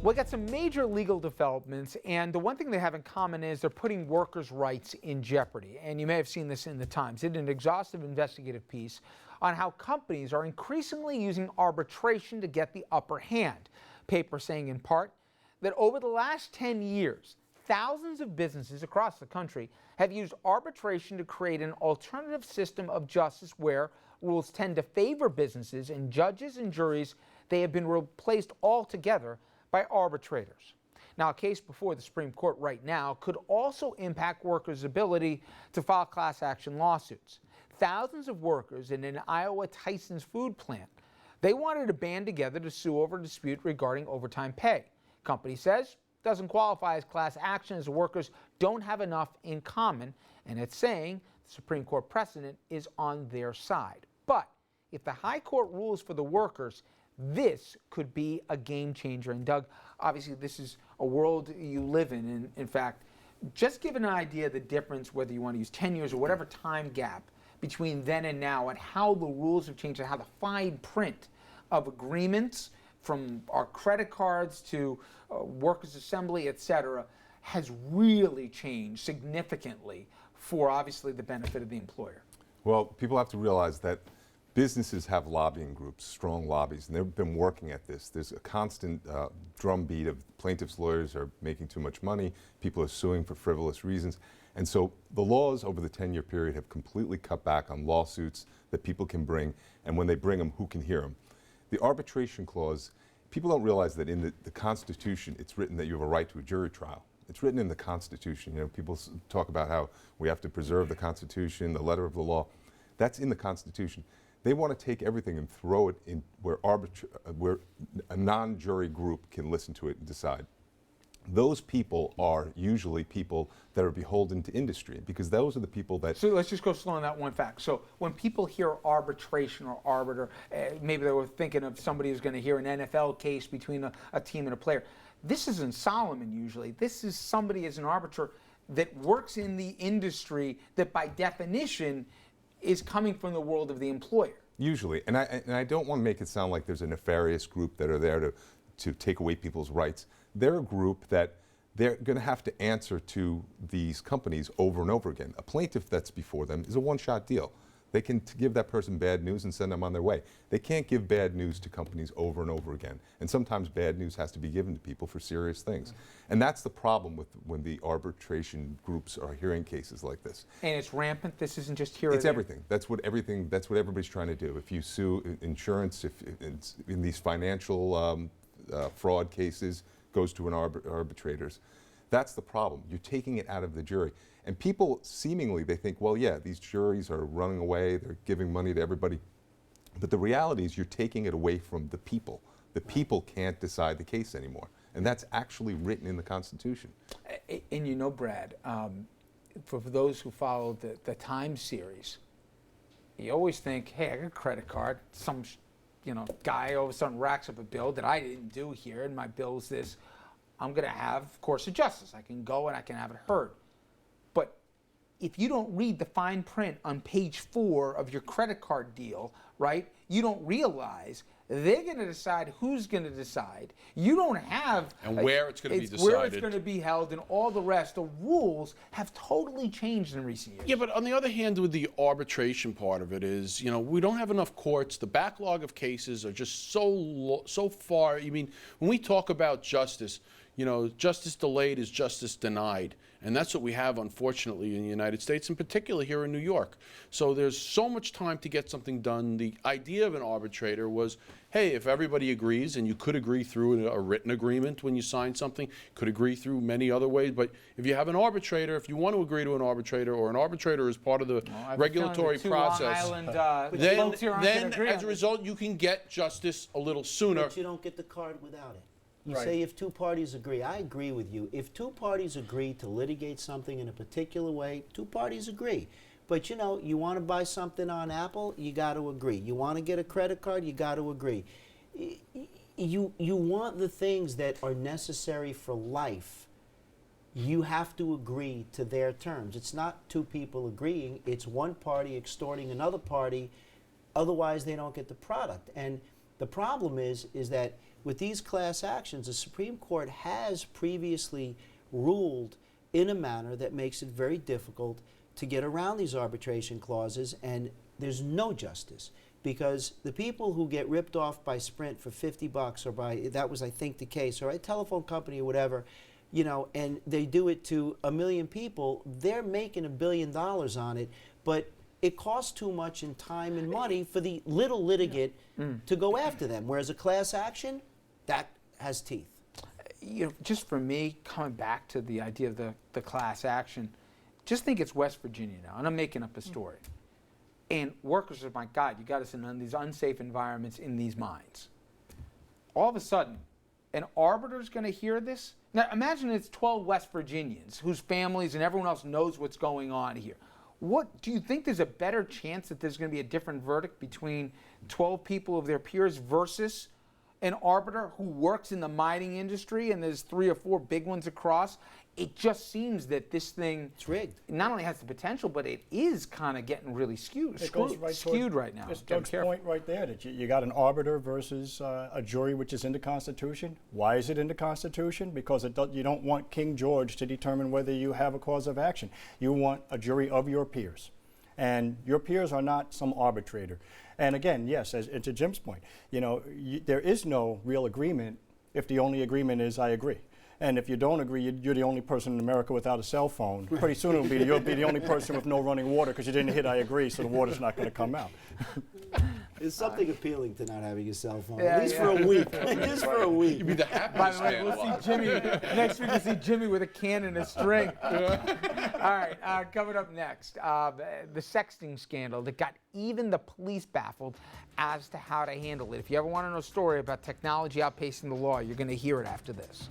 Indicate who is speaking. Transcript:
Speaker 1: We got some major legal developments, and the one thing they have in common is they're putting workers' rights in jeopardy. And you may have seen this in the Times. It did an exhaustive investigative piece on how companies are increasingly using arbitration to get the upper hand. Paper saying in part that over the last 10 years, thousands of businesses across the country have used arbitration to create an alternative system of justice where rules tend to favor businesses, and judges and juries, they have been replaced altogether by arbitrators. Now, a case before the Supreme Court right now could also impact workers' ability to file class action lawsuits. Thousands of workers in an Iowa Tyson's food plant, they wanted to band together to sue over a dispute regarding overtime pay. Company says doesn't qualify as class action as the workers don't have enough in common, and it's saying the Supreme Court precedent is on their side. But if the high court rules for the workers, this could be a game changer. And Doug, obviously this is a world you live in. And in fact, just give an idea of the difference, whether you want to use 10 years or whatever time gap between then and now, and how the rules have changed and how the fine print of agreements from our credit cards to workers' assembly, et cetera, has really changed significantly for obviously the benefit of the employer.
Speaker 2: Well, people have to realize that businesses have lobbying groups, strong lobbies, and they've been working at this. There's a constant drumbeat of plaintiffs' lawyers are making too much money, people are suing for frivolous reasons. And so the laws over the 10-year period have completely cut back on lawsuits that people can bring, and when they bring them, who can hear them? The arbitration clause, people don't realize that in the Constitution, it's written that you have a right to a jury trial. It's written in the Constitution. You know, people talk about how we have to preserve the Constitution, the letter of the law. That's in the Constitution. They want to take everything and throw it in where a non-jury group can listen to it and decide. Those people are usually people that are beholden to industry, because those are the people that...
Speaker 1: So let's just go slow on that one fact. So when people hear arbitration or arbiter, maybe they were thinking of somebody who's going to hear an NFL case between a team and a player. This isn't Solomon usually. This is somebody as an arbiter that works in the industry that by definition is coming from the world of the employer.
Speaker 2: Usually, and I don't want to make it sound like there's a nefarious group that are there to take away people's rights. They're a group that they're going to have to answer to these companies over and over again. A plaintiff that's before them is a one-shot deal. They can give that person bad news and send them on their way. They can't give bad news to companies over and over again. And sometimes bad news has to be given to people for serious things. And that's the problem with when the arbitration groups are hearing cases like this.
Speaker 1: And it's rampant. This isn't just here.
Speaker 2: It's everything. That's what everybody's trying to do. If you sue insurance, if it's in these financial fraud cases, goes to an arbitrators. That's the problem. You're taking it out of the jury. And people seemingly, they think, well, yeah, these juries are running away, they're giving money to everybody. But the reality is you're taking it away from the people. The people can't decide the case anymore. And that's actually written in the Constitution.
Speaker 1: And you know, Brad, for those who follow the Time series, you always think, hey, I got a credit card. Some guy all of a sudden racks up a bill that I didn't do here, and my bill's this. I'm going to have course of justice. I can go and I can have it heard. But if you don't read the fine print on page 4 of your credit card deal, right, you don't realize they're going to decide who's going to decide. You don't have...
Speaker 3: And where it's going to be decided.
Speaker 1: Where it's going to be held and all the rest. The rules have totally changed in recent years.
Speaker 3: Yeah, but on the other hand, with the arbitration part of it is, we don't have enough courts. The backlog of cases are just so far. I mean, when we talk about justice, justice delayed is justice denied. And that's what we have, unfortunately, in the United States, in particular here in New York. So there's so much time to get something done. The idea of an arbitrator was, hey, if everybody agrees, and you could agree through a written agreement when you sign something, could agree through many other ways, but if you have an arbitrator, if you want to agree to an arbitrator, or an arbitrator is part of the regulatory process, then as a result, you can get justice a little sooner.
Speaker 4: But you don't get the card without it. You say if two parties agree. I agree with you. If two parties agree to litigate something in a particular way, two parties agree. But you want to buy something on Apple, you got to agree. You want to get a credit card, you got to agree. You want the things that are necessary for life. You have to agree to their terms. It's not two people agreeing. It's one party extorting another party. Otherwise, they don't get the product. And The problem is that with these class actions, the Supreme Court has previously ruled in a manner that makes it very difficult to get around these arbitration clauses, and there's no justice. Because the people who get ripped off by Sprint for $50, or by, that was I think the case, or a telephone company or whatever, you know, and they do it to 1 million people, they're making $1 billion on it, but it costs too much in time and money for the little litigant to go after them. Whereas a class action, that has teeth.
Speaker 1: You know, just for me, coming back to the idea of the class action, just think it's West Virginia now, and I'm making up a story. And workers are, my God, you got us in these unsafe environments in these mines. All of a sudden, an arbiter's going to hear this? Now, imagine it's 12 West Virginians whose families and everyone else knows what's going on here. What do you think there's a better chance that there's going to be a different verdict between 12 people of their peers versus an arbiter who works in the mining industry, and there's 3 or 4 big ones across? It just seems that this thing,
Speaker 4: it's rigged.
Speaker 1: Not only has the potential, but it is kind of getting really skewed right now.
Speaker 5: It's Doug's point right there, that you got an arbiter versus a jury which is in the Constitution. Why is it in the Constitution? Because you don't want King George to determine whether you have a cause of action. You want a jury of your peers. And your peers are not some arbitrator. And again, yes, and to Jim's point, you know, there is no real agreement if the only agreement is I agree. And if you don't agree, you're the only person in America without a cell phone. Pretty soon you'll be the only person with no running water because you didn't hit I agree, so the water's not going to come out.
Speaker 4: There's something appealing to not having a cell phone, at least for a week. Just for a week.
Speaker 3: You'd be the happiest
Speaker 1: By the way,
Speaker 3: man
Speaker 1: we'll
Speaker 3: alive.
Speaker 1: see Jimmy next week. We'll see Jimmy with a can and a string. All right, coming up next, the sexting scandal that got even the police baffled as to how to handle it. If you ever want to know a story about technology outpacing the law, you're going to hear it after this.